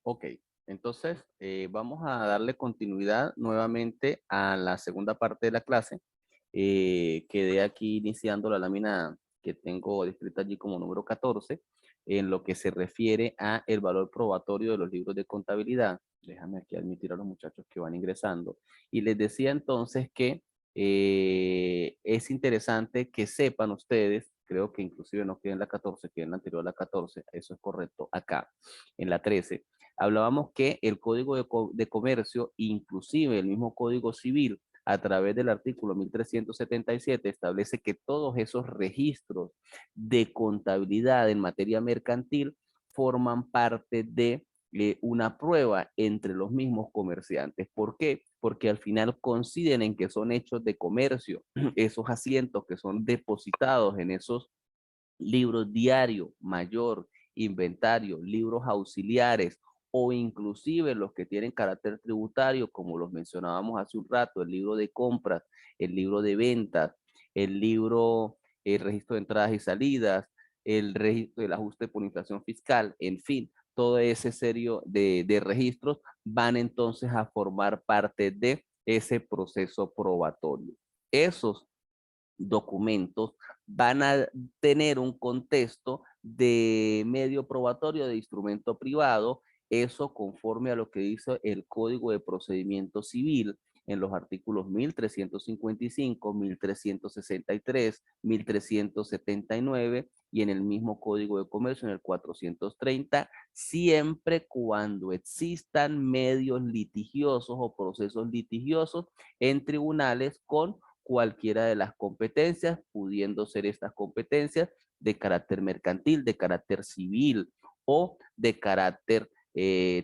Ok, entonces vamos a darle continuidad nuevamente a la segunda parte de la clase. Quedé aquí iniciando la lámina que tengo descrita allí como número 14 en lo que se refiere a el valor probatorio de los libros de contabilidad. Déjame aquí admitir a los muchachos que van ingresando. Y les decía entonces que es interesante que sepan ustedes, creo que inclusive no queda en la 14, queda en la anterior a la 14, eso es correcto, acá, en la 13 hablábamos que el Código de Comercio, inclusive el mismo Código Civil, a través del artículo 1377, establece que todos esos registros de contabilidad en materia mercantil forman parte de una prueba entre los mismos comerciantes. ¿Por qué? Porque al final consideren que son hechos de comercio, esos asientos que son depositados en esos libros diario, mayor, inventario, libros auxiliares o inclusive los que tienen carácter tributario, como los mencionábamos hace un rato, el libro de compras, el libro de ventas, el libro, el registro de entradas y salidas, el registro del ajuste por inflación fiscal, en fin, todo ese serie de registros van entonces a formar parte de ese proceso probatorio. Esos documentos van a tener un contexto de medio probatorio de instrumento privado, eso conforme a lo que dice el Código de Procedimiento Civil en los artículos 1355, 1363, 1379 y en el mismo Código de Comercio en el 430, siempre cuando existan medios litigiosos o procesos litigiosos en tribunales con cualquiera de las competencias, pudiendo ser estas competencias de carácter mercantil, de carácter civil o de carácter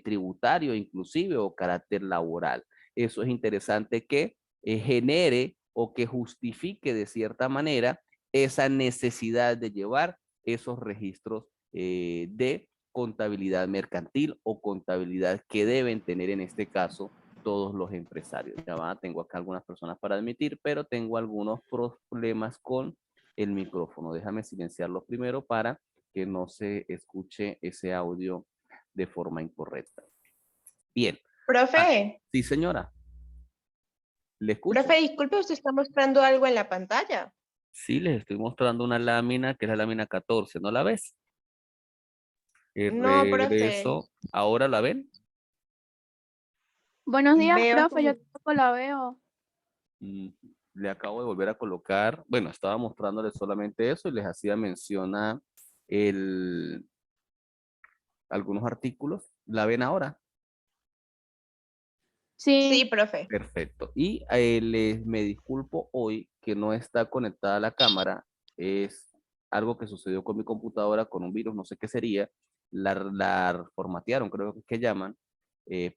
tributario inclusive o carácter laboral. Eso es interesante que genere o que justifique de cierta manera esa necesidad de llevar esos registros de contabilidad mercantil o contabilidad que deben tener en este caso todos los empresarios. Ya va, tengo acá algunas personas para admitir, pero tengo algunos problemas con el micrófono. Déjame silenciarlo primero para que no se escuche ese audio de forma incorrecta. Bien. Ah, Profe, sí, señora, le escucho. profe, disculpe, usted está mostrando algo en la pantalla. Sí, les estoy mostrando una lámina que es la lámina 14, ¿no la ves? El No, profe, regreso, ¿ahora la ven? Buenos días, veo profe, como... yo tampoco la veo. Mm, le acabo de volver a colocar, bueno, estaba mostrándoles solamente eso y les hacía mención a el, algunos artículos. ¿La ven ahora? Sí, Sí, profe. Perfecto. Y les me disculpo hoy que no está conectada la cámara. Es algo que sucedió con mi computadora con un virus, no sé qué sería. La formatearon, creo que llaman,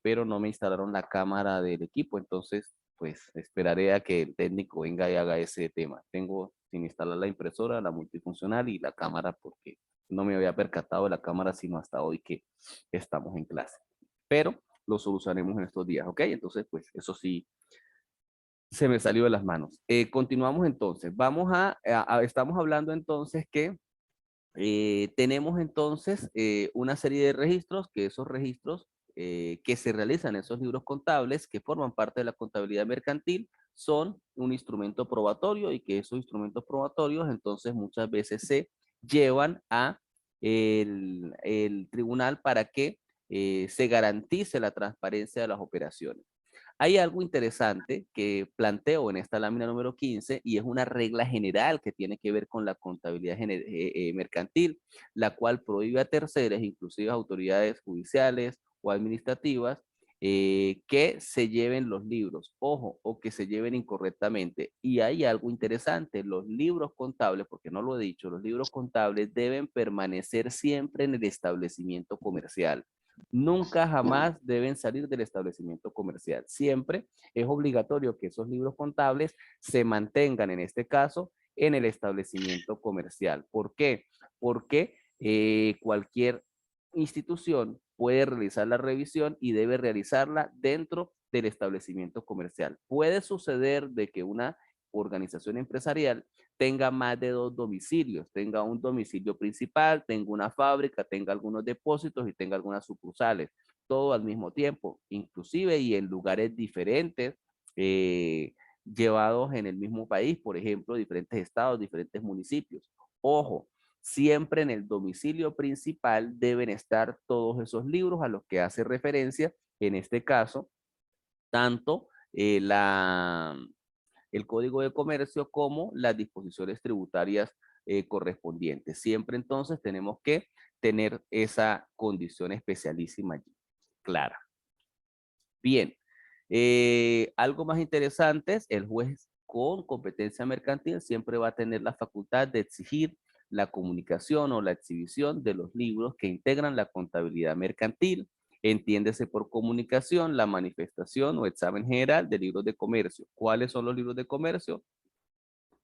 pero no me instalaron la cámara del equipo. Entonces, pues esperaré a que el técnico venga y haga ese tema. Tengo sin instalar la impresora, la multifuncional y la cámara porque no me había percatado de la cámara sino hasta hoy que estamos en clase. Pero lo solucionaremos en estos días, ¿ok? Entonces, pues eso sí, se me salió de las manos. Continuamos entonces. Estamos hablando entonces que tenemos entonces una serie de registros, que esos registros que se realizan en esos libros contables, que forman parte de la contabilidad mercantil, son un instrumento probatorio y que esos instrumentos probatorios entonces muchas veces se llevan a el tribunal para que se garantice la transparencia de las operaciones. Hay algo interesante que planteo en esta lámina número 15 y es una regla general que tiene que ver con la contabilidad mercantil, la cual prohíbe a terceras, inclusive autoridades judiciales o administrativas, que se lleven los libros, ojo, o que se lleven incorrectamente. Y hay algo interesante, los libros contables, porque no lo he dicho, los libros contables deben permanecer siempre en el establecimiento comercial. Nunca jamás deben salir del establecimiento comercial. Siempre es obligatorio que esos libros contables se mantengan, en este caso, en el establecimiento comercial. ¿Por qué? Porque cualquier institución puede realizar la revisión y debe realizarla dentro del establecimiento comercial. Puede suceder de que una organización empresarial tenga más de dos domicilios, tenga un domicilio principal, tenga una fábrica, tenga algunos depósitos y tenga algunas sucursales. todo al mismo tiempo, inclusive y en lugares diferentes, llevados en el mismo país, por ejemplo, diferentes estados, diferentes municipios. Ojo, siempre en el domicilio principal deben estar todos esos libros a los que hace referencia, en este caso, tanto el Código de Comercio como las disposiciones tributarias correspondientes. Siempre entonces tenemos que tener esa condición especialísima allí, clara. Bien, algo más interesante es el juez con competencia mercantil siempre va a tener la facultad de exigir la comunicación o la exhibición de los libros que integran la contabilidad mercantil. Entiéndese por comunicación la manifestación o examen general de libros de comercio. ¿Cuáles son los libros de comercio?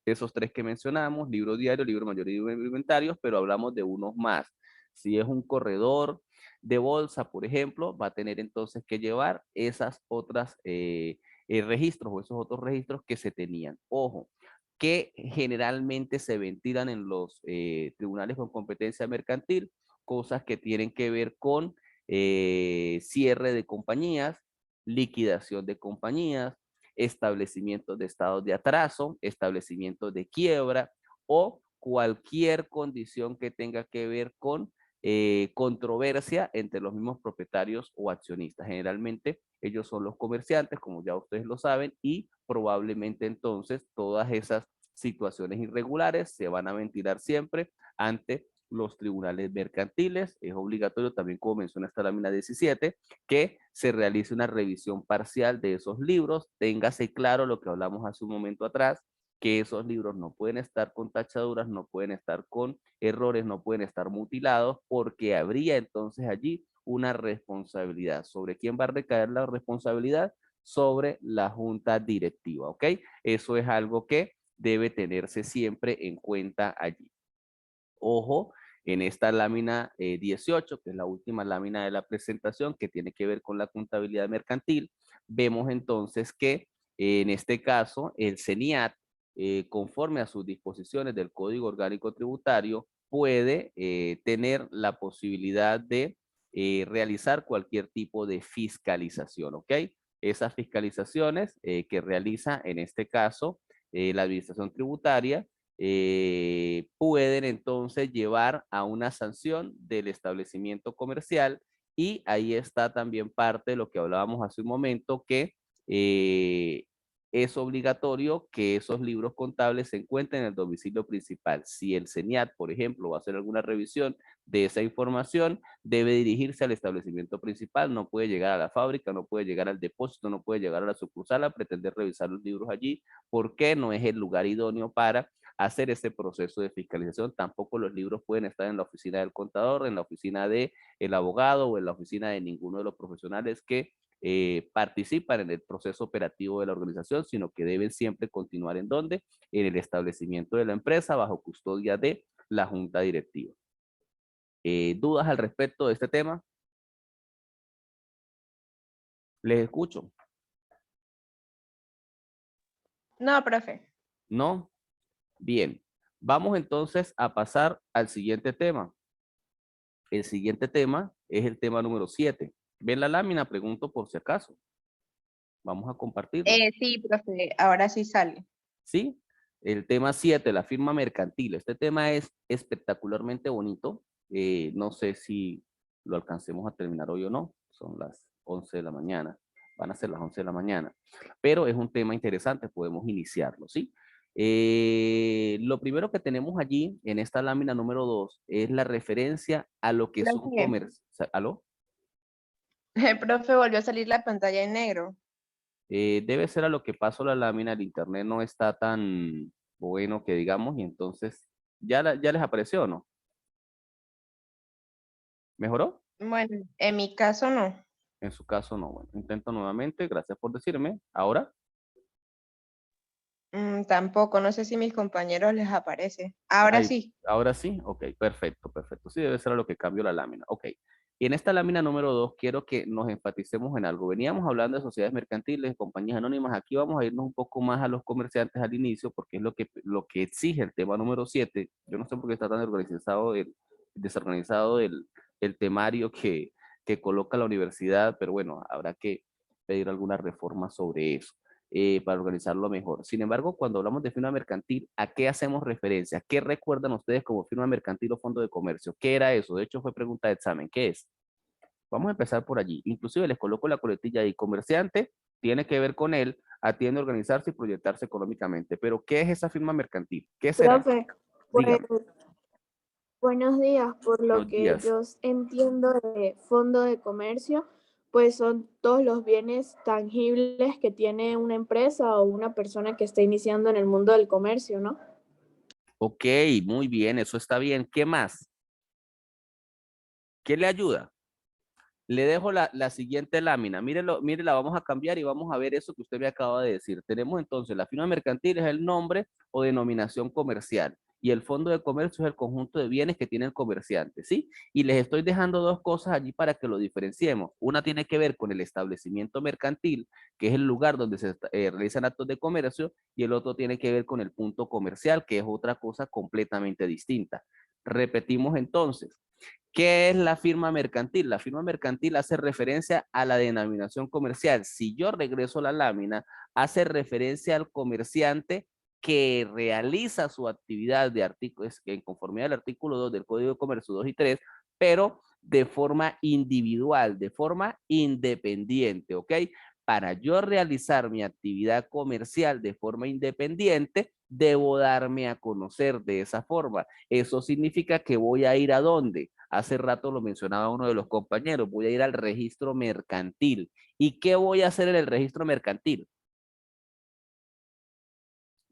Esos tres que mencionamos, libro diario, libro mayor y libro de inventarios, pero hablamos de unos más. Si es un corredor de bolsa, por ejemplo, va a tener entonces que llevar esas otras registros o esos otros registros que se tenían. Ojo, que generalmente se ventilan en los tribunales con competencia mercantil, cosas que tienen que ver con cierre de compañías, liquidación de compañías, establecimientos de estados de atraso, establecimientos de quiebra o cualquier condición que tenga que ver con controversia entre los mismos propietarios o accionistas. Generalmente ellos son los comerciantes, como ya ustedes lo saben, y probablemente entonces todas esas situaciones irregulares se van a ventilar siempre ante los tribunales mercantiles. Es obligatorio también, como menciona esta lámina 17, que se realice una revisión parcial de esos libros. Téngase claro lo que hablamos hace un momento atrás, que esos libros no pueden estar con tachaduras, no pueden estar con errores, no pueden estar mutilados, porque habría entonces allí una responsabilidad. ¿Sobre quién va a recaer la responsabilidad? Sobre la junta directiva, ¿ok? Eso es algo que debe tenerse siempre en cuenta allí. Ojo, en esta lámina 18, que es la última lámina de la presentación, que tiene que ver con la contabilidad mercantil, vemos entonces que en este caso el CENIAT, conforme a sus disposiciones del Código Orgánico Tributario, puede tener la posibilidad de realizar cualquier tipo de fiscalización, ¿ok? Esas fiscalizaciones que realiza en este caso la Administración Tributaria pueden entonces llevar a una sanción del establecimiento comercial, y ahí está también parte de lo que hablábamos hace un momento, que es obligatorio que esos libros contables se encuentren en el domicilio principal. Si el CENIAT, por ejemplo, va a hacer alguna revisión de esa información, debe dirigirse al establecimiento principal, no puede llegar a la fábrica, no puede llegar al depósito, no puede llegar a la sucursal a pretender revisar los libros allí, porque no es el lugar idóneo para hacer ese proceso de fiscalización. Tampoco los libros pueden estar en la oficina del contador, en la oficina del abogado o en la oficina de ninguno de los profesionales que participan en el proceso operativo de la organización, sino que deben siempre continuar en donde, en el establecimiento de la empresa, bajo custodia de la junta directiva. ¿Dudas al respecto de este tema? Les escucho. No, profe. ¿No? Bien. Vamos entonces a pasar al siguiente tema. El siguiente tema es el tema número 7. ¿Ven la lámina? Pregunto por si acaso. Vamos a compartirla. Sí, profe, ahora sí sale. ¿Sí? El tema 7, la firma mercantil. Este tema es espectacularmente bonito. No sé si lo alcancemos a terminar hoy o no. Son las 11 de la mañana. Van a ser las 11 de la mañana. Pero es un tema interesante. Podemos iniciarlo, ¿sí? Lo primero que tenemos allí en esta lámina número 2 es la referencia a lo que son Profe, comercios. ¿Aló? profe, volvió a salir la pantalla en negro. Debe ser a lo que pasó la lámina, el internet no está tan bueno que digamos, y entonces, ¿ya les apareció o no? ¿Mejoró? Bueno, en mi caso no. En su caso no. Bueno, intento nuevamente, gracias por decirme. Ahora, Tampoco, no sé si mis compañeros les aparece. Ahora ahí, sí. ahora sí, ok, perfecto, perfecto. Sí, debe ser a lo que cambio la lámina, ok. Y en esta lámina número 2 quiero que nos enfaticemos en algo. Veníamos hablando de sociedades mercantiles, de compañías anónimas. Aquí vamos a irnos un poco más a los comerciantes al inicio, porque es lo que exige el tema número 7. Yo no sé por qué está tan desorganizado el temario que coloca la universidad, pero bueno, habrá que pedir alguna reforma sobre eso para organizarlo mejor. Sin embargo, cuando hablamos de firma mercantil, ¿a qué hacemos referencia? ¿Qué recuerdan ustedes como firma mercantil o fondo de comercio? ¿Qué era eso? De hecho, fue pregunta de examen. ¿Qué es? Vamos a empezar por allí. Inclusive les coloco la coletilla ahí. Comerciante tiene que ver con él, atiende a organizarse y proyectarse económicamente. Pero, ¿qué es esa firma mercantil? ¿Qué será? Profe, pues Dígame. buenos días. Por lo Buenos que días. yo entiendo de fondo de comercio, pues son todos los bienes tangibles que tiene una empresa o una persona que está iniciando en el mundo del comercio, ¿no? Ok, muy bien, eso está bien. ¿Qué más? ¿Qué le ayuda? Le dejo la siguiente lámina. Mírelo, mire, la vamos a cambiar y vamos a ver eso que usted me acaba de decir. Tenemos entonces la firma mercantil es el nombre o denominación comercial y el fondo de comercio es el conjunto de bienes que tiene el comerciante, ¿sí? Y les estoy dejando dos cosas allí para que lo diferenciemos. Una tiene que ver con el establecimiento mercantil, que es el lugar donde se realizan actos de comercio, y el otro tiene que ver con el punto comercial, que es otra cosa completamente distinta. Repetimos entonces. ¿Qué es la firma mercantil? La firma mercantil hace referencia a la denominación comercial. Si yo regreso la lámina, hace referencia al comerciante que realiza su actividad de artículos en conformidad al artículo 2 del Código de Comercio 2 y 3, pero de forma individual, de forma independiente, ¿ok? Para yo realizar mi actividad comercial de forma independiente, debo darme a conocer de esa forma. Eso significa que voy a ir ¿a dónde? Hace rato lo mencionaba uno de los compañeros, voy a ir al registro mercantil. ¿Y qué voy a hacer en el registro mercantil?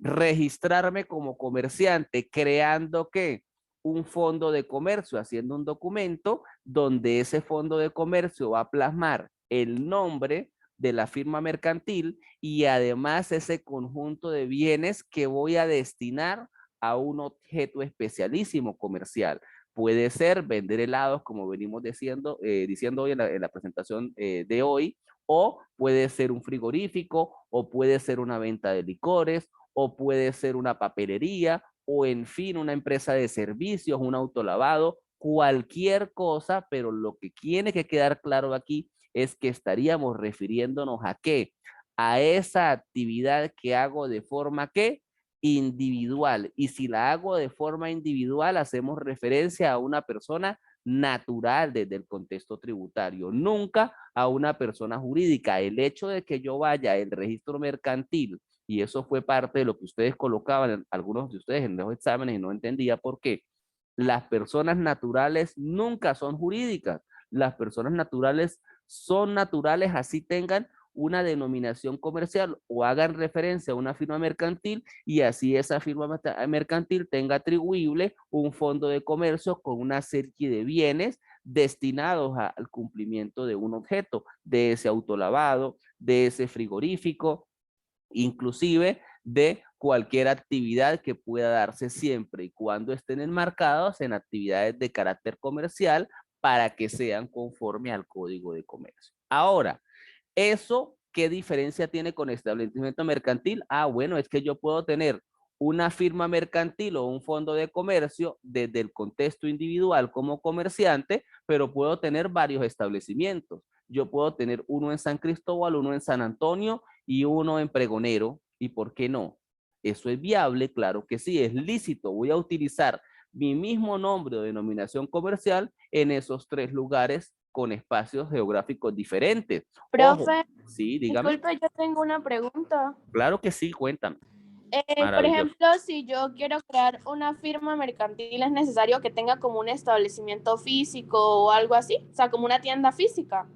Registrarme como comerciante, creando ¿qué? Un fondo de comercio, haciendo un documento donde ese fondo de comercio va a plasmar el nombre de la firma mercantil y además ese conjunto de bienes que voy a destinar a un objeto especialísimo comercial. Puede ser vender helados, como venimos diciendo hoy en la presentación de hoy, o puede ser un frigorífico, o puede ser una venta de licores, o puede ser una papelería, o en fin, una empresa de servicios, un autolavado, cualquier cosa, pero lo que tiene que quedar claro aquí es que estaríamos refiriéndonos a qué, a esa actividad que hago de forma que individual. Y si la hago de forma individual, hacemos referencia a una persona natural desde el contexto tributario, nunca a una persona jurídica. El hecho de que yo vaya al registro mercantil, y eso fue parte de lo que ustedes colocaban, algunos de ustedes en los exámenes, y no entendía por qué. Las personas naturales nunca son jurídicas. Las personas naturales son naturales así tengan una denominación comercial o hagan referencia a una firma mercantil y así esa firma mercantil tenga atribuible un fondo de comercio con una serie de bienes destinados al cumplimiento de un objeto, de ese autolavado, de ese frigorífico, inclusive de cualquier actividad que pueda darse siempre y cuando estén enmarcados en actividades de carácter comercial para que sean conforme al Código de Comercio. Ahora, ¿eso qué diferencia tiene con establecimiento mercantil? Ah, bueno, es que yo puedo tener una firma mercantil o un fondo de comercio desde el contexto individual como comerciante, pero puedo tener varios establecimientos. Yo puedo tener uno en San Cristóbal, uno en San Antonio y uno en Pregonero. ¿Y por qué no? ¿Eso es viable? Claro que sí, es lícito. Voy a utilizar mi mismo nombre o denominación comercial en esos tres lugares con espacios geográficos diferentes. Ojo, Profe, sí, dígame. disculpe, yo tengo una pregunta. Claro que sí, cuéntame. Por Maravilloso. ejemplo, si yo quiero crear una firma mercantil, ¿es necesario que tenga como un establecimiento físico o algo así? O sea, como una tienda física.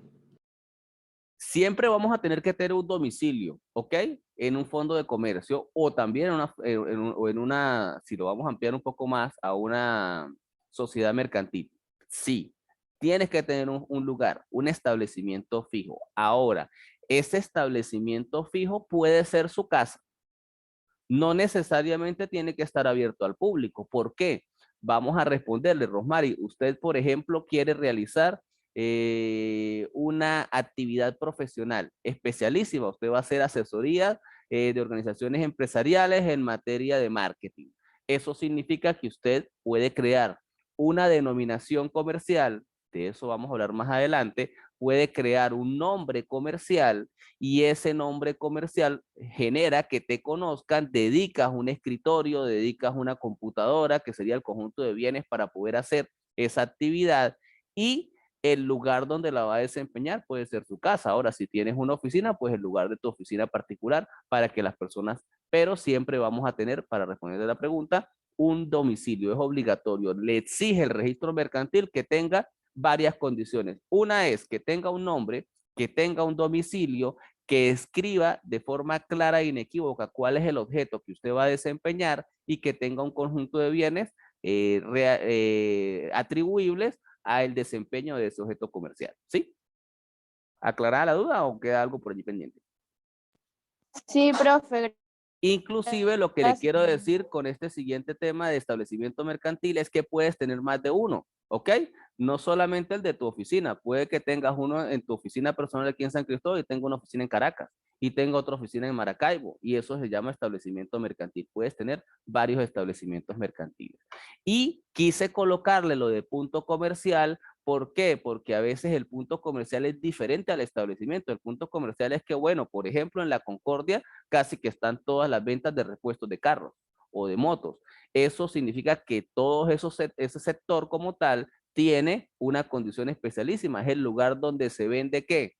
Siempre vamos a tener que tener un domicilio, ¿ok? En un fondo de comercio o también en una, si lo vamos a ampliar un poco más, a una sociedad mercantil. Sí, tienes que tener un lugar, un establecimiento fijo. Ahora, ese establecimiento fijo puede ser su casa. No necesariamente tiene que estar abierto al público. ¿Por qué? Vamos a responderle, Rosmary. Usted, por ejemplo, quiere realizar una actividad profesional especialísima. Usted va a hacer asesoría de organizaciones empresariales en materia de marketing. Eso significa que usted puede crear una denominación comercial de eso vamos a hablar más adelante, puede crear un nombre comercial y ese nombre comercial genera que te conozcan, dedicas un escritorio, dedicas una computadora, que sería el conjunto de bienes para poder hacer esa actividad, y el lugar donde la va a desempeñar puede ser tu casa. Ahora, si tienes una oficina, pues el lugar de tu oficina particular para que las personas, pero siempre vamos a tener, para responder a la pregunta, un domicilio. Es obligatorio. Le exige el registro mercantil que tenga varias condiciones. Una es que tenga un nombre, que tenga un domicilio, que escriba de forma clara e inequívoca cuál es el objeto que usted va a desempeñar y que tenga un conjunto de bienes atribuibles al desempeño de ese objeto comercial. ¿Sí? ¿Aclarada la duda o queda algo por allí pendiente? Sí, profe. Inclusive lo que le Gracias. quiero decir con este siguiente tema de establecimiento mercantil es que puedes tener más de uno, ¿ok? No solamente el de tu oficina, puede que tengas uno en tu oficina personal aquí en San Cristóbal y tenga una oficina en Caracas y tenga otra oficina en Maracaibo, y eso se llama establecimiento mercantil. Puedes tener varios establecimientos mercantiles. Y quise colocarle lo de punto comercial. ¿Por qué? Porque a veces el punto comercial es diferente al establecimiento. El punto comercial es que, bueno, por ejemplo, en la Concordia casi que están todas las ventas de repuestos de carros o de motos. Eso significa que todo ese sector como tal tiene una condición especialísima. Es el lugar donde se vende ¿qué?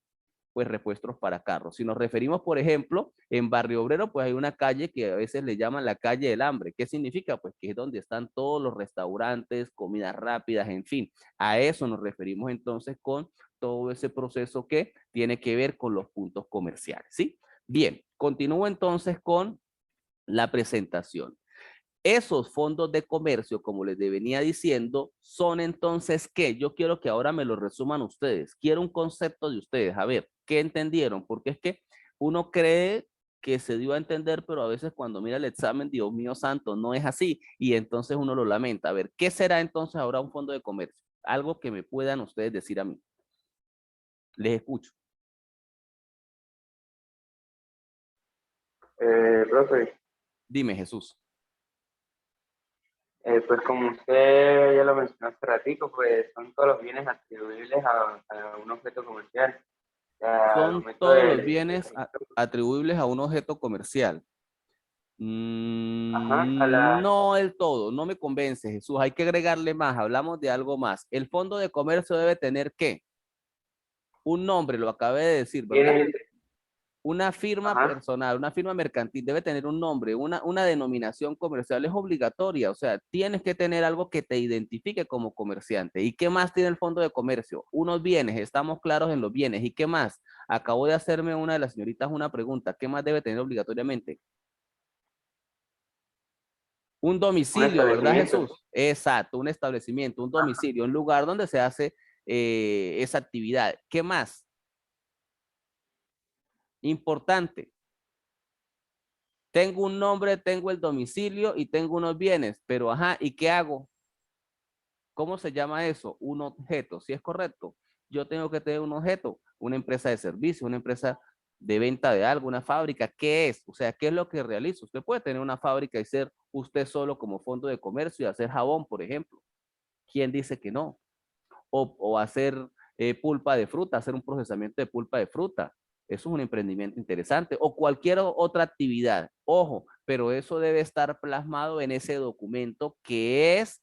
Pues repuestos para carros. Si nos referimos, por ejemplo, en Barrio Obrero, pues hay una calle que a veces le llaman la calle del hambre. ¿Qué significa? Pues que es donde están todos los restaurantes, comidas rápidas, en fin. A eso nos referimos entonces con todo ese proceso que tiene que ver con los puntos comerciales, ¿sí? Bien, continúo entonces con la presentación. Esos fondos de comercio, como les venía diciendo, son entonces ¿qué? Yo quiero que ahora me lo resuman ustedes. Quiero un concepto de ustedes. A ver, ¿qué entendieron? Porque es que uno cree que se dio a entender, pero a veces cuando mira el examen, Dios mío santo, no es así. Y entonces uno lo lamenta. A ver, ¿qué será entonces ahora un fondo de comercio? Algo que me puedan ustedes decir a mí. Les escucho. Profe, Dime, Jesús. pues como usted ya lo mencionó hace ratico, pues son todos los bienes atribuibles a un objeto comercial. Al Son momento todos los del bienes registro, atribuibles a un objeto comercial. ajá, a la, No del todo, no me convence, Jesús. Hay que agregarle más, hablamos de algo más. El fondo de comercio debe tener ¿qué? Un nombre, lo acabé de decir, ¿verdad? bienes, Una firma ajá, personal, una firma mercantil debe tener un nombre, una denominación comercial es obligatoria, o sea, tienes que tener algo que te identifique como comerciante. ¿Y qué más tiene el fondo de comercio? Unos bienes, estamos claros en los bienes. ¿Y qué más? Acabo de hacerme una de las señoritas una pregunta, ¿qué más debe tener obligatoriamente? Un un domicilio, ¿verdad, establecimiento. Jesús? Exacto, un establecimiento, un domicilio, un lugar donde se hace esa actividad. ¿Qué más? Importante. Tengo un nombre, tengo el domicilio y tengo unos bienes, pero ajá, ¿y qué hago? ¿Cómo se llama eso? Un objeto, ¿sí es correcto? Yo tengo que tener un objeto, una empresa de servicio, una empresa de venta de algo, una fábrica. ¿Qué es? O sea, ¿qué es lo que realizo? Usted puede tener una fábrica y ser usted solo como fondo de comercio y hacer jabón, por ejemplo. ¿Quién dice que no? O hacer pulpa de fruta, hacer un procesamiento de pulpa de fruta. Eso es un emprendimiento interesante. O cualquier otra actividad. Ojo, pero eso debe estar plasmado en ese documento que es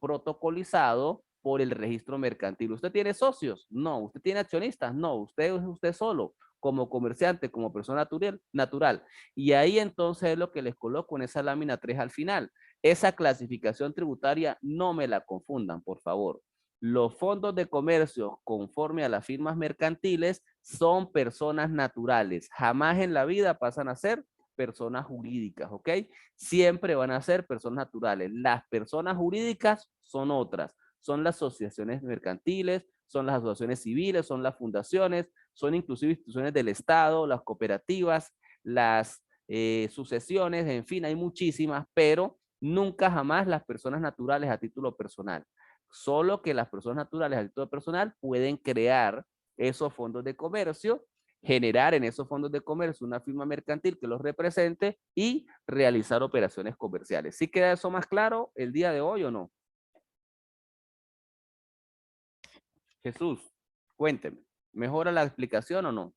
protocolizado por el registro mercantil. ¿Usted tiene socios? No. ¿Usted tiene accionistas? No. Usted es usted solo, como comerciante, como persona natural. Y ahí entonces es lo que les coloco en esa lámina 3 al final. Esa clasificación tributaria no me la confundan, por favor. Los fondos de comercio, conforme a las firmas mercantiles, son personas naturales. Jamás en la vida pasan a ser personas jurídicas, ¿ok? Siempre van a ser personas naturales. Las personas jurídicas son otras. Son las asociaciones mercantiles, son las asociaciones civiles, son las fundaciones, son inclusive instituciones del Estado, las cooperativas, las sucesiones, en fin, hay muchísimas, pero nunca jamás las personas naturales a título personal. Solo que las personas naturales a título personal pueden crear esos fondos de comercio, generar en esos fondos de comercio una firma mercantil que los represente y realizar operaciones comerciales. ¿Sí queda eso más claro el día de hoy o no? Jesús, cuénteme, ¿mejora la explicación o no?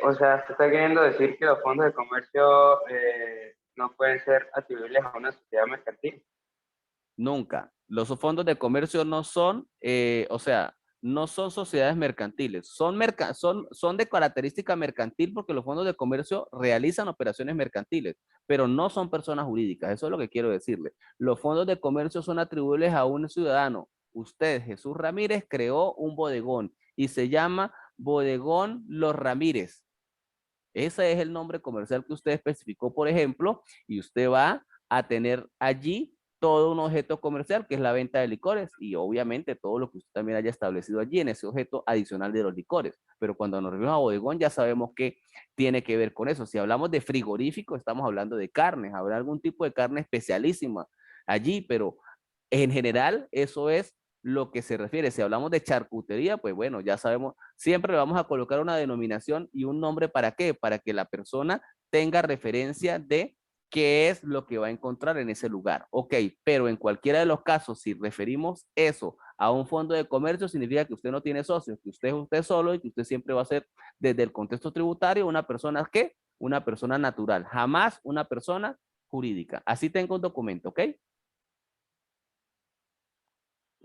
O sea, ¿se está queriendo decir que los fondos de comercio no pueden ser atribuibles a una sociedad mercantil? Nunca. Los fondos de comercio no son, o sea, no son sociedades mercantiles, son de característica mercantil porque los fondos de comercio realizan operaciones mercantiles, pero no son personas jurídicas, eso es lo que quiero decirle. Los fondos de comercio son atribuibles a un ciudadano. Usted, Jesús Ramírez, creó un bodegón y se llama Bodegón Los Ramírez. Ese es el nombre comercial que usted especificó, por ejemplo, y usted va a tener allí todo un objeto comercial que es la venta de licores y obviamente todo lo que usted también haya establecido allí en ese objeto adicional de los licores. Pero cuando nos referimos a bodegón ya sabemos que tiene que ver con eso. Si hablamos de frigorífico, estamos hablando de carnes. Habrá algún tipo de carne especialísima allí, pero en general eso es lo que se refiere. Si hablamos de charcutería, pues bueno, ya sabemos, siempre le vamos a colocar una denominación y un nombre para qué, para que la persona tenga referencia de qué es lo que va a encontrar en ese lugar. Ok, pero en cualquiera de los casos, si referimos eso a un fondo de comercio, significa que usted no tiene socios, que usted es usted solo y que usted siempre va a ser desde el contexto tributario una persona ¿qué? Una persona natural, jamás una persona jurídica. Así tengo un documento, ¿ok?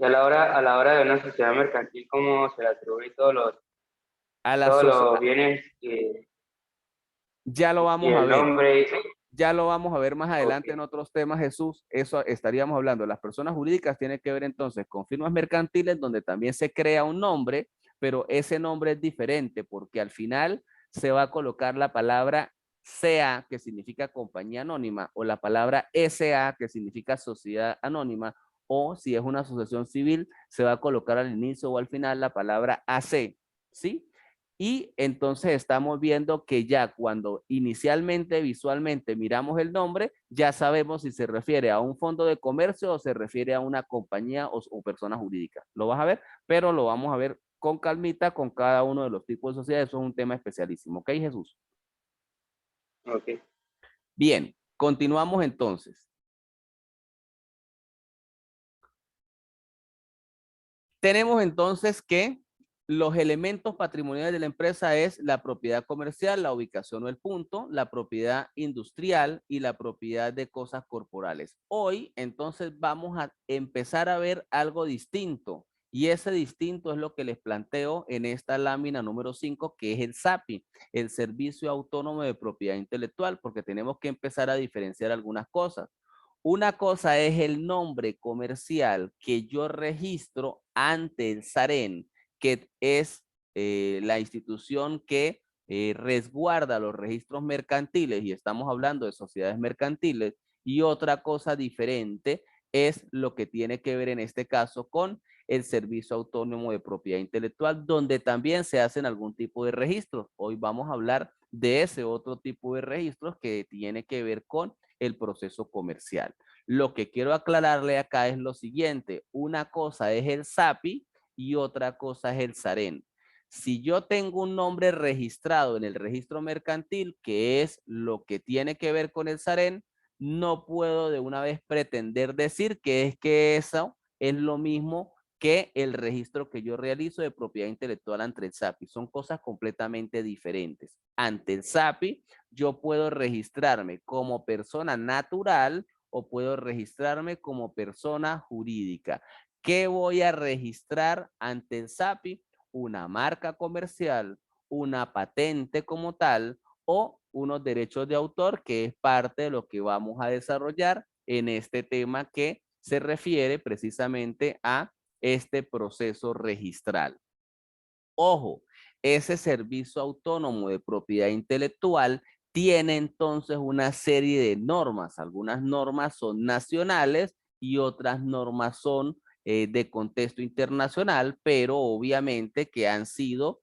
Y a la hora de una sociedad mercantil, ¿cómo se le atribuye A la todos sociedad, los bienes ya lo y vamos a el ver. nombre? Ya lo vamos a ver más Ok, adelante en otros temas, Jesús. Eso estaríamos hablando. Las personas jurídicas tienen que ver entonces con firmas mercantiles donde también se crea un nombre, pero ese nombre es diferente porque al final se va a colocar la palabra CA, que significa compañía anónima, o la palabra SA, que significa sociedad anónima, o si es una asociación civil, se va a colocar al inicio o al final la palabra AC, ¿sí? Y entonces estamos viendo que ya cuando inicialmente visualmente miramos el nombre, ya sabemos si se refiere a un fondo de comercio o se refiere a una compañía o persona jurídica. Lo vas a ver, pero lo vamos a ver con calmita con cada uno de los tipos de sociedades. Eso es un tema especialísimo. ¿Ok, Jesús? ok. Bien, continuamos entonces. Tenemos entonces que los elementos patrimoniales de la empresa es la propiedad comercial, la ubicación o el punto, la propiedad industrial y la propiedad de cosas corporales. Hoy entonces vamos a empezar a ver algo distinto y ese distinto es lo que les planteo en esta lámina número 5 que es el SAPI, el Servicio Autónomo de Propiedad Intelectual, porque tenemos que empezar a diferenciar algunas cosas. Una cosa es el nombre comercial que yo registro ante el SAREN, que es la institución que resguarda los registros mercantiles y estamos hablando de sociedades mercantiles. Y otra cosa diferente es lo que tiene que ver en este caso con el Servicio Autónomo de Propiedad Intelectual, donde también se hacen algún tipo de registros. Hoy vamos a hablar de ese otro tipo de registros que tiene que ver con el proceso comercial. Lo que quiero aclararle acá es lo siguiente, una cosa es el SAPI y otra cosa es el SAREN. Si yo tengo un nombre registrado en el registro mercantil, que es lo que tiene que ver con el SAREN, no puedo de una vez pretender decir que eso es lo mismo que el registro que yo realizo de propiedad intelectual ante el SAPI. Son cosas completamente diferentes. Ante el SAPI, yo puedo registrarme como persona natural o puedo registrarme como persona jurídica. ¿Qué voy a registrar ante el SAPI? Una marca comercial, una patente como tal o unos derechos de autor, que es parte de lo que vamos a desarrollar en este tema que se refiere precisamente a este proceso registral. Ojo, ese servicio autónomo de propiedad intelectual tiene entonces una serie de normas. Algunas normas son nacionales y otras normas son de contexto internacional, pero obviamente que han sido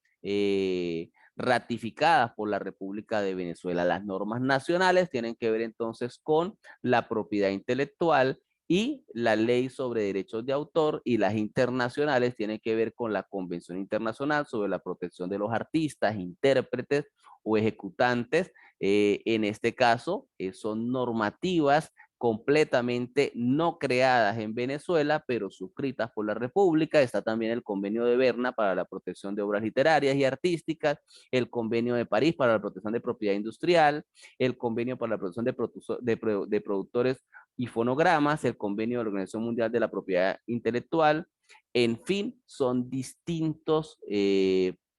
ratificadas por la República de Venezuela. Las normas nacionales tienen que ver entonces con la propiedad intelectual y la ley sobre derechos de autor y las internacionales tienen que ver con la Convención Internacional sobre la protección de los artistas, intérpretes o ejecutantes. En este caso, son normativas completamente no creadas en Venezuela, pero suscritas por la República. Está también el convenio de Berna para la protección de obras literarias y artísticas, el convenio de París para la protección de propiedad industrial, el convenio para la protección de productores y fonogramas, el convenio de la Organización Mundial de la Propiedad Intelectual. En fin, son distintos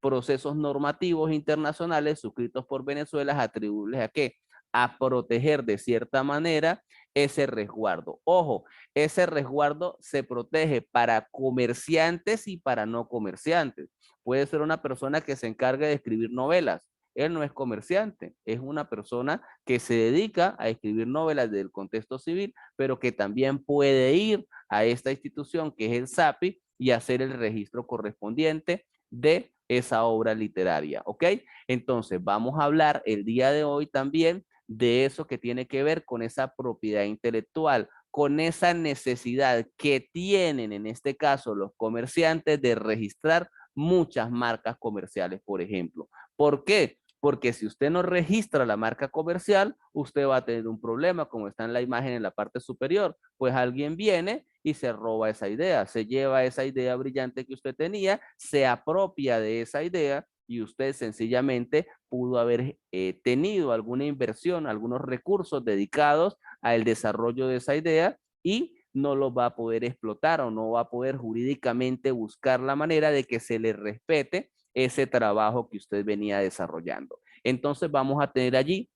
procesos normativos internacionales suscritos por Venezuela atribuibles a ¿qué? A proteger de cierta manera ese resguardo. Ojo, ese resguardo se protege para comerciantes y para no comerciantes. Puede ser una persona que se encargue de escribir novelas. Él no es comerciante, es una persona que se dedica a escribir novelas del contexto civil, pero que también puede ir a esta institución que es el SAPI y hacer el registro correspondiente de esa obra literaria, ¿ok? Entonces, vamos a hablar el día de hoy también de eso que tiene que ver con esa propiedad intelectual, con esa necesidad que tienen en este caso los comerciantes de registrar muchas marcas comerciales, por ejemplo. ¿Por qué? Porque si usted no registra la marca comercial, usted va a tener un problema, como está en la imagen en la parte superior. Pues alguien viene y se roba esa idea, se lleva esa idea brillante que usted tenía, se apropia de esa idea y usted sencillamente pudo haber tenido alguna inversión, algunos recursos dedicados al desarrollo de esa idea y no los va a poder explotar o no va a poder jurídicamente buscar la manera de que se le respete ese trabajo que usted venía desarrollando. Entonces vamos a tener allí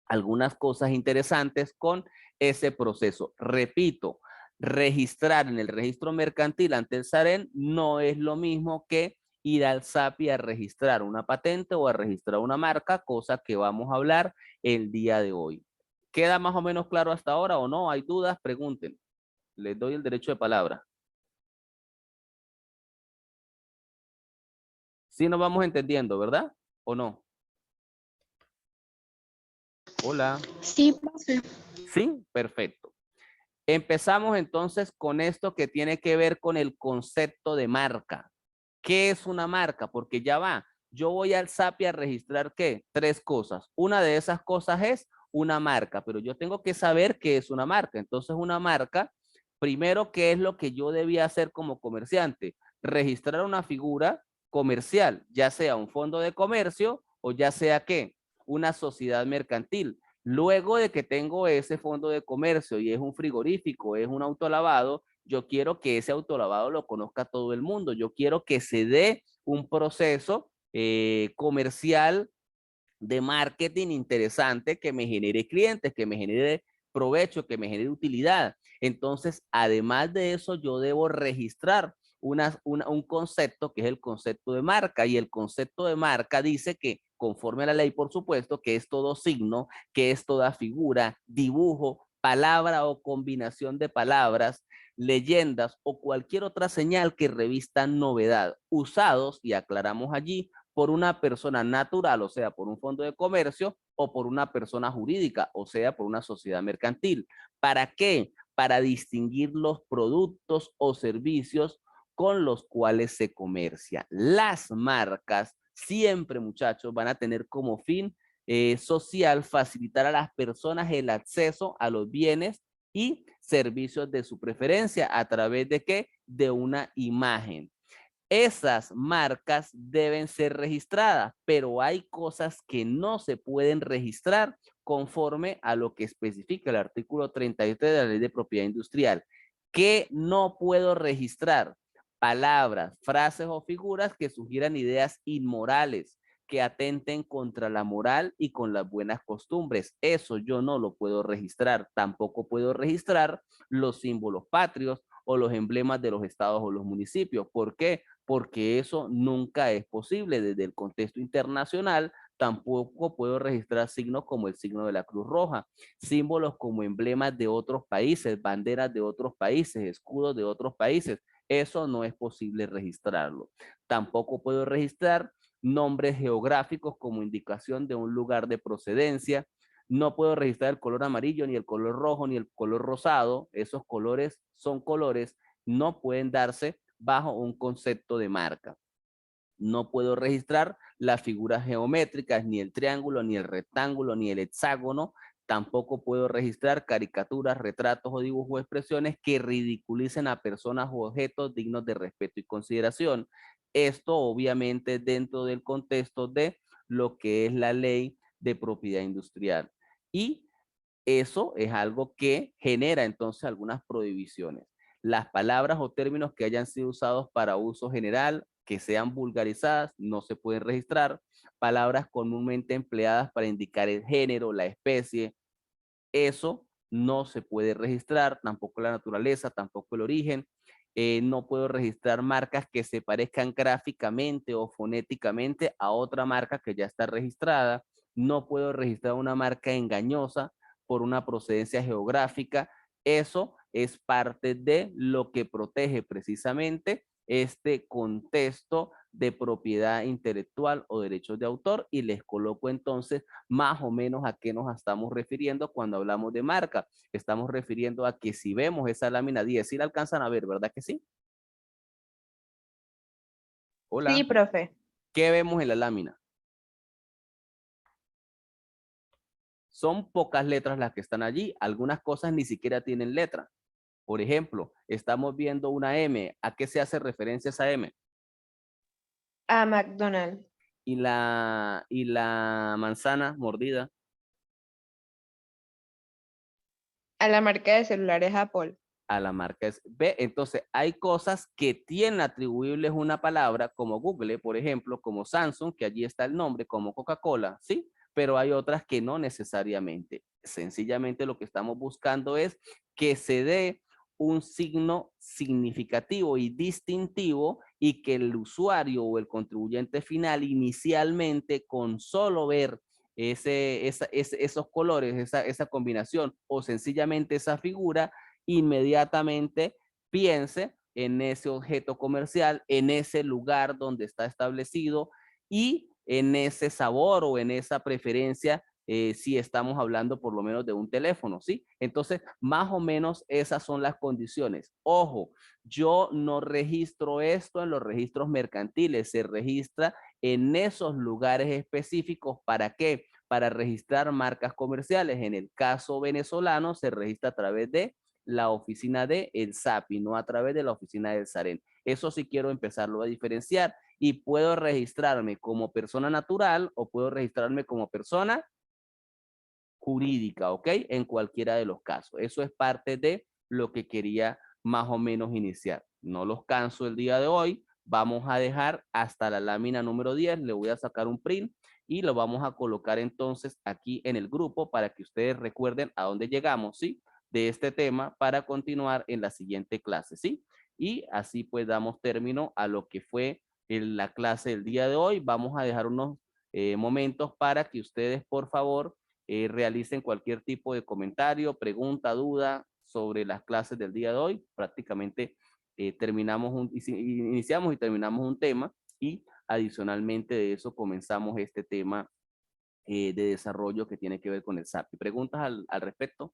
algunas cosas interesantes con ese proceso. Repito, registrar en el registro mercantil ante el SAREN no es lo mismo que ir al SAPI a registrar una patente o a registrar una marca, cosa que vamos a hablar el día de hoy. ¿Queda más o menos claro hasta ahora o no? ¿Hay dudas? Pregunten. Les doy el derecho de palabra. Sí nos vamos entendiendo, ¿verdad? ¿O no? Hola. Sí, profe. Sí, perfecto. Empezamos entonces con esto que tiene que ver con el concepto de marca. ¿Qué es una marca? Porque ya va, yo voy al SAPI a registrar ¿qué? 3 cosas. Una de esas cosas es una marca, pero yo tengo que saber qué es una marca. Entonces una marca, primero, ¿qué es lo que yo debía hacer como comerciante? Registrar una figura comercial, ya sea un fondo de comercio o ya sea ¿qué? Una sociedad mercantil. Luego de que tengo ese fondo de comercio y es un frigorífico, es un autolavado, yo quiero que ese autolavado lo conozca todo el mundo. Yo quiero que se dé un proceso comercial de marketing interesante que me genere clientes, que me genere provecho, que me genere utilidad. Entonces, además de eso, yo debo registrar un concepto que es el concepto de marca, y el concepto de marca dice que, conforme a la ley, por supuesto, que es todo signo, que es toda figura, dibujo, palabra o combinación de palabras, leyendas o cualquier otra señal que revista novedad, usados, y aclaramos allí, por una persona natural, o sea, por un fondo de comercio, o por una persona jurídica, o sea, por una sociedad mercantil. ¿Para qué? Para distinguir los productos o servicios con los cuales se comercia. Las marcas siempre, muchachos, van a tener como fin social facilitar a las personas el acceso a los bienes y servicios de su preferencia a través de ¿qué? De una imagen. Esas marcas deben ser registradas, pero hay cosas que no se pueden registrar conforme a lo que especifica el artículo 33 de la Ley de Propiedad Industrial. ¿Qué no puedo registrar? Palabras, frases o figuras que sugieran ideas inmorales, que atenten contra la moral y con las buenas costumbres. Eso yo no lo puedo registrar. Tampoco puedo registrar los símbolos patrios o los emblemas de los estados o los municipios. ¿Por qué? Porque eso nunca es posible desde el contexto internacional. Tampoco puedo registrar signos como el signo de la Cruz Roja, símbolos como emblemas de otros países, banderas de otros países, escudos de otros países. Eso no es posible registrarlo. Tampoco puedo registrar nombres geográficos como indicación de un lugar de procedencia. No puedo registrar el color amarillo, ni el color rojo, ni el color rosado. Esos colores son colores, no pueden darse bajo un concepto de marca. No puedo registrar las figuras geométricas, ni el triángulo, ni el rectángulo, ni el hexágono, Tampoco puedo registrar caricaturas, retratos o dibujos o expresiones que ridiculicen a personas o objetos dignos de respeto y consideración. Esto obviamente dentro del contexto de lo que es la ley de propiedad industrial. Y eso es algo que genera entonces algunas prohibiciones. Las palabras o términos que hayan sido usados para uso general, que sean vulgarizadas, no se pueden registrar. Palabras comúnmente empleadas para indicar el género, la especie, eso no se puede registrar, tampoco la naturaleza, tampoco el origen. No puedo registrar marcas que se parezcan gráficamente o fonéticamente a otra marca que ya está registrada. No puedo registrar una marca engañosa por una procedencia geográfica. Eso es parte de lo que protege precisamente este contexto de propiedad intelectual o derechos de autor, y les coloco entonces más o menos a qué nos estamos refiriendo cuando hablamos de marca. Estamos refiriendo a que si vemos esa lámina 10, ¿sí la alcanzan a ver, verdad que sí? Hola. Sí, profe. ¿Qué vemos en la lámina? Son pocas letras las que están allí. Algunas cosas ni siquiera tienen letra. Por ejemplo, estamos viendo una M. ¿A qué se hace referencia esa M? A McDonald's. Y la manzana mordida. A la marca de celulares Apple. A la marca es B. Entonces, hay cosas que tienen atribuibles una palabra, como Google, por ejemplo, como Samsung, que allí está el nombre, como Coca-Cola, ¿sí? Pero hay otras que no necesariamente. Sencillamente lo que estamos buscando es que se dé un signo significativo y distintivo, y que el usuario o el contribuyente final inicialmente, con solo ver esos colores, esa combinación o sencillamente esa figura, inmediatamente piense en ese objeto comercial, en ese lugar donde está establecido y en ese sabor o en esa preferencia, si estamos hablando por lo menos de un teléfono, ¿sí? Entonces, más o menos esas son las condiciones. Ojo, yo no registro esto en los registros mercantiles, se registra en esos lugares específicos. ¿Para qué? Para registrar marcas comerciales. En el caso venezolano se registra a través de la oficina de el SAPI, no a través de la oficina del SAREN. Eso sí quiero empezarlo a diferenciar, y puedo registrarme como persona natural o puedo registrarme como persona jurídica, ¿ok? En cualquiera de los casos. Eso es parte de lo que quería más o menos iniciar. No los canso el día de hoy. Vamos a dejar hasta la lámina número 10. Le voy a sacar un print y lo vamos a colocar entonces aquí en el grupo para que ustedes recuerden a dónde llegamos, ¿sí? De este tema para continuar en la siguiente clase, ¿sí? Y así pues damos término a lo que fue la clase del día de hoy. Vamos a dejar unos momentos para que ustedes, por favor, realicen cualquier tipo de comentario, pregunta, duda sobre las clases del día de hoy. Prácticamente iniciamos y terminamos un tema, y adicionalmente de eso comenzamos este tema de desarrollo que tiene que ver con el SAPI. ¿Preguntas al respecto?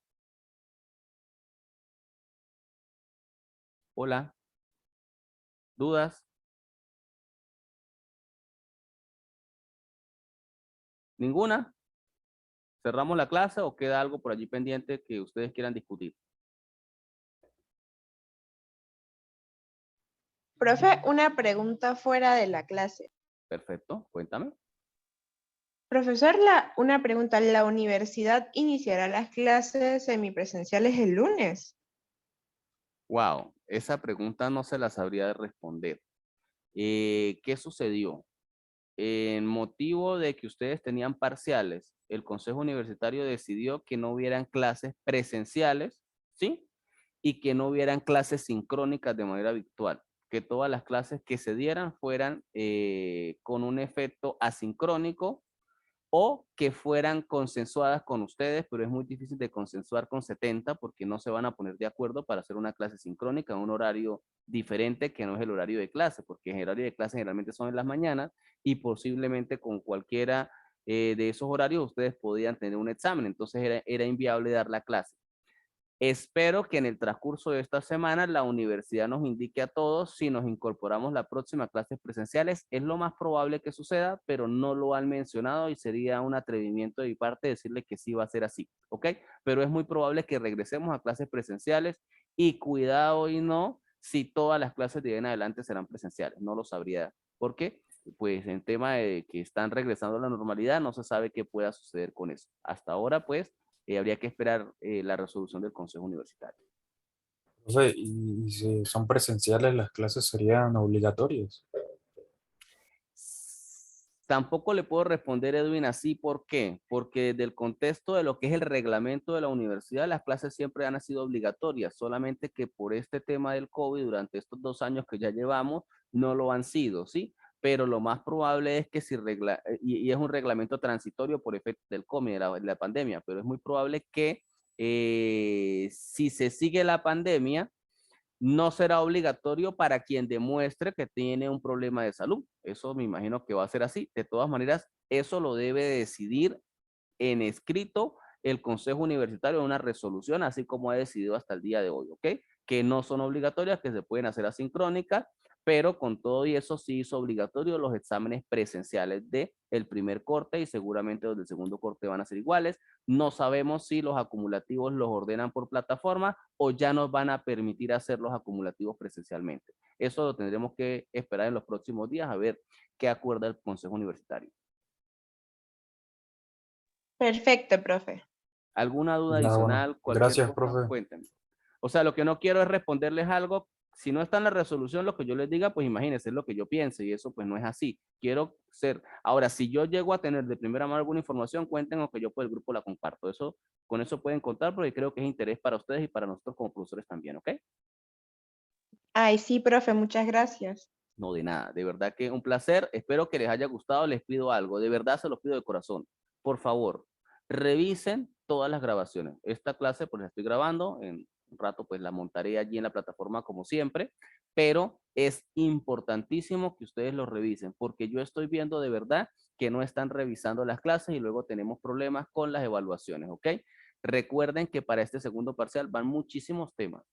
Hola. ¿Dudas? ¿Ninguna? ¿Cerramos la clase o queda algo por allí pendiente que ustedes quieran discutir? Profe, una pregunta fuera de la clase. Perfecto, cuéntame. Profesor, una pregunta. ¿La universidad iniciará las clases semipresenciales el lunes? Wow, esa pregunta no se la sabría de responder. ¿Qué sucedió? En motivo de que ustedes tenían parciales, el Consejo Universitario decidió que no hubieran clases presenciales, ¿sí? Y que no hubieran clases sincrónicas de manera virtual, que todas las clases que se dieran fueran con un efecto asincrónico, o que fueran consensuadas con ustedes, pero es muy difícil de consensuar con 70 porque no se van a poner de acuerdo para hacer una clase sincrónica en un horario diferente que no es el horario de clase, porque el horario de clase generalmente son en las mañanas, y posiblemente con cualquiera de esos horarios ustedes podían tener un examen, entonces era inviable dar la clase. Espero que en el transcurso de esta semana la universidad nos indique a todos si nos incorporamos la próxima a clases presenciales. Es lo más probable que suceda, pero no lo han mencionado y sería un atrevimiento de mi parte decirle que sí va a ser así, ¿ok? Pero es muy probable que regresemos a clases presenciales y cuidado y no si todas las clases de ahí en adelante serán presenciales. No lo sabría. ¿Por qué? Pues en tema de que están regresando a la normalidad, no se sabe qué pueda suceder con eso. Hasta ahora, pues, habría que esperar la resolución del Consejo Universitario. Profe, y si son presenciales, las clases serían obligatorias. Tampoco le puedo responder, Edwin, así. ¿Por qué? Porque desde el contexto de lo que es el reglamento de la universidad, las clases siempre han sido obligatorias, solamente que por este tema del COVID, durante estos 2 años que ya llevamos, no lo han sido, ¿sí? Pero lo más probable es que si y es un reglamento transitorio por efecto del COVID, de la pandemia, pero es muy probable que si se sigue la pandemia, no será obligatorio para quien demuestre que tiene un problema de salud. Eso me imagino que va a ser así. De todas maneras, eso lo debe decidir en escrito el Consejo Universitario en una resolución, así como ha decidido hasta el día de hoy, ¿ok? Que no son obligatorias, que se pueden hacer asincrónicas, pero con todo y eso sí hizo obligatorio los exámenes presenciales de el primer corte y seguramente los del segundo corte van a ser iguales. No sabemos si los acumulativos los ordenan por plataforma o ya nos van a permitir hacer los acumulativos presencialmente. Eso lo tendremos que esperar en los próximos días a ver qué acuerda el Consejo Universitario. Perfecto, profe. ¿Alguna duda Ya, bueno, adicional? Cualquier gracias, cosa, profe. cuéntenme. O sea, lo que no quiero es responderles algo. Si no está en la resolución, lo que yo les diga, pues imagínense, es lo que yo piense y eso pues no es así. Quiero ser. Ahora, si yo llego a tener de primera mano alguna información, cuéntenos que yo por el grupo la comparto. Eso, con eso pueden contar porque creo que es interés para ustedes y para nosotros como profesores también, ¿ok? Ay, sí, profe, muchas gracias. No, de nada. De verdad que un placer. Espero que les haya gustado. Les pido algo. De verdad se los pido de corazón. Por favor, revisen todas las grabaciones. Esta clase pues la estoy grabando. En un rato pues la montaré allí en la plataforma como siempre. Pero es importantísimo que ustedes lo revisen porque yo estoy viendo de verdad que no están revisando las clases y luego tenemos problemas con las evaluaciones, ¿ok? Recuerden que para este segundo parcial van muchísimos temas.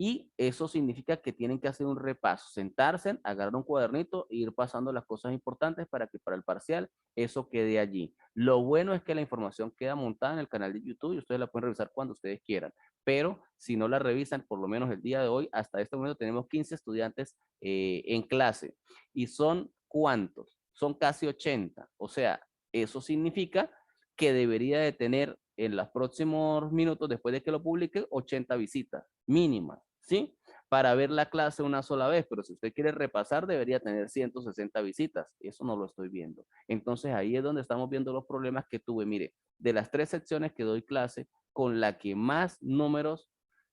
Y eso significa que tienen que hacer un repaso, sentarse, agarrar un cuadernito e ir pasando las cosas importantes para que para el parcial eso quede allí. Lo bueno es que la información queda montada en el canal de YouTube y ustedes la pueden revisar cuando ustedes quieran. Pero si no la revisan, por lo menos el día de hoy, hasta este momento tenemos 15 estudiantes en clase. ¿Y son cuántos? Son casi 80. O sea, eso significa que debería de tener en los próximos minutos, después de que lo publique, 80 visitas mínimas. ¿Sí? Para ver la clase una sola vez, pero si usted quiere repasar debería tener 160 visitas. Eso no lo estoy viendo. Entonces ahí es donde estamos viendo los problemas que tuve. Mire, de las 3 secciones que doy clase, con la que más números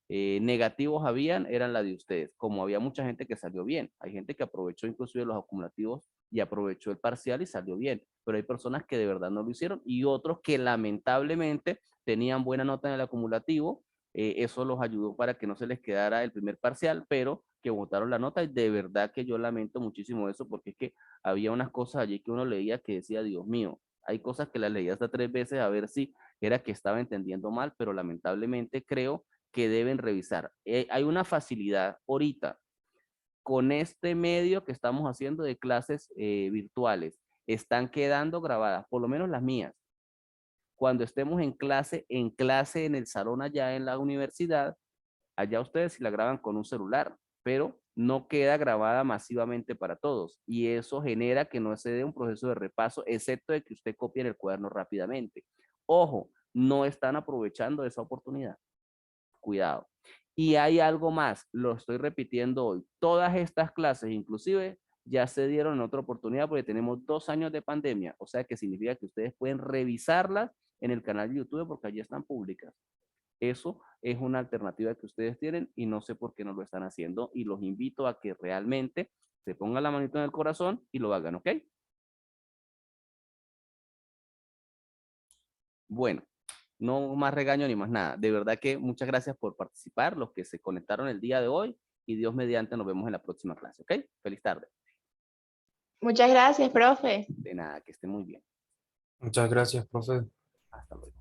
negativos habían eran la de ustedes. Como había mucha gente que salió bien, hay gente que aprovechó inclusive los acumulativos y aprovechó el parcial y salió bien, pero hay personas que de verdad no lo hicieron y otros que lamentablemente tenían buena nota en el acumulativo. Eso los ayudó para que no se les quedara el primer parcial, pero que botaron la nota y de verdad que yo lamento muchísimo eso porque es que había unas cosas allí que uno leía que decía, Dios mío, hay cosas que las leía hasta 3 veces a ver si era que estaba entendiendo mal, pero lamentablemente creo que deben revisar. Hay una facilidad ahorita con este medio que estamos haciendo de clases virtuales. Están quedando grabadas, por lo menos las mías. Cuando estemos en clase en el salón allá en la universidad, allá ustedes si la graban con un celular, pero no queda grabada masivamente para todos. Y eso genera que no se dé un proceso de repaso, excepto de que usted copie en el cuaderno rápidamente. Ojo, no están aprovechando esa oportunidad. Cuidado. Y hay algo más, lo estoy repitiendo hoy. Todas estas clases, inclusive, ya se dieron en otra oportunidad porque tenemos 2 años de pandemia. O sea que significa que ustedes pueden revisarlas en el canal de YouTube porque allí están públicas. Eso es una alternativa que ustedes tienen y no sé por qué no lo están haciendo y los invito a que realmente se pongan la manito en el corazón y lo hagan, ¿ok? Bueno, no más regaño ni más nada. De verdad que muchas gracias por participar, los que se conectaron el día de hoy y Dios mediante nos vemos en la próxima clase, ¿ok? Feliz tarde. Muchas gracias, profe. De nada, que esté muy bien. Muchas gracias, profe. Hasta luego.